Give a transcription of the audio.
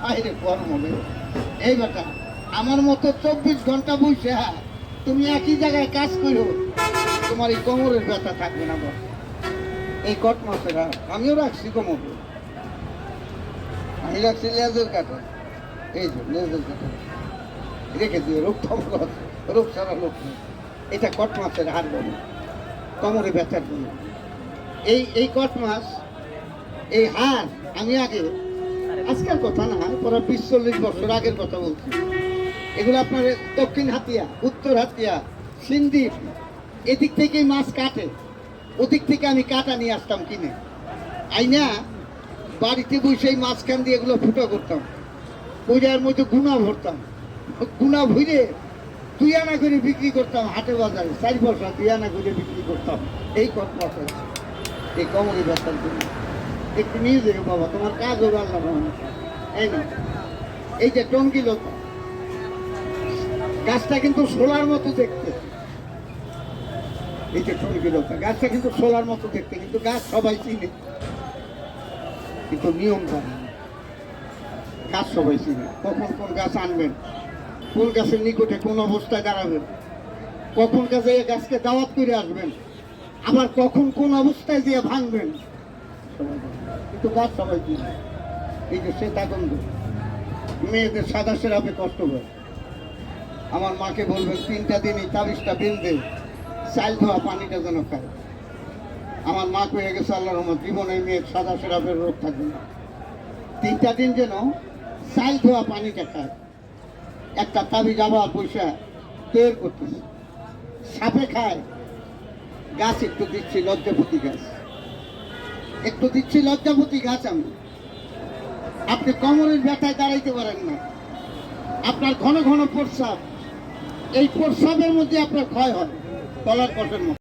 আরে কর্ম হবে এই বেটা, আমার মতো 24 ঘন্টা বসে তুমি একই জায়গায় কাজ করো, তোমার এই কোমরের ব্যথা থাকবে না। বল এই কট মাসের আমিও রাখছি কোমরে, আমি রাখছি লেজের কাটা, এই যে লেজের কাটা রেখে দিয়ে রোগ থমক রোগ সারা লোক নেই। এটা কট মাছের হার বলে কোমরে ব্যথার জন্য। এই কট মাছ এই হার আমি আগে, আজকের কথা না, প্রায় 20-40 বছর আগের কথা বলছি। এগুলো আপনার দক্ষিণ হাতিয়া, উত্তর হাতিয়া, সিন্দ্বীপ এদিক থেকেই মাছ কাটে, ওদিক থেকে আমি কাটা নিয়ে আসতাম কিনে, আইনা বাড়িতে বসে মাঝখান দিয়ে এগুলো ফুটো করতাম, ওইটার মধ্যে গুণা ভরতাম, গুণা ভরে 2 আনা করে বিক্রি করতাম হাটে বাজারে, 4 পয়সা 2 আনা করে বিক্রি করতাম। এই কট মাছ এই কোমরে ব্যথার জন্য। একটু নিয়ে যাবে বাবা, তোমার কাজ হবে আল্লাহ রহমতে। এই না, এই যে টঙ্গিলতা গাছটা কিন্তু সোলার মতো দেখতে, এই যে টঙ্গিলতা গাছটা কিন্তু সোলার মতো দেখতে, কিন্তু গাছ সবাই চিনে, কিন্তু নিয়ম জানে না। গাছ সবাই চিনে, কখন কোন গাছ আনবেন, কোন গাছের নিকটে কোন অবস্থায় দাঁড়াবেন, কখন গাছে এই গাছকে দাওয়াত করে আসবেন, আবার কখন কোন অবস্থায় দিয়ে ভাঙবেন, কিন্তু গাছ সবাই চিনে। এই যে শ্বেতাগন্ধ, মেয়েদের সাদা সেরাপে কষ্ট হয়, আমার মাকে বলবেন 3টা দিনই তাবিজটা বেঁধে চাল ধোয়া পানিটা যেন খায়। আমার মা কয়ে গেছে আল্লাহর রহমত, জীবনে মেয়ের সাদা সেরাপের রোগ থাকবে না। 3টা দিন যেন চাল ধোয়া পানিটা খায়। একটা তাবিজ আবার পয়সা তৈরি করতেছে, সাপে খায়, গাছ একটু দিচ্ছি লজ্জাপতি গাছ, একটু দিচ্ছি লজ্জাপতি গাছ। আমি আপনি কোমরের ব্যথায় দাঁড়াইতে পারেন না, আপনার ঘন ঘন প্রস্রাব, এই প্রস্রাবের মধ্যে আপনার ক্ষয় হয় গলার কটের মতো।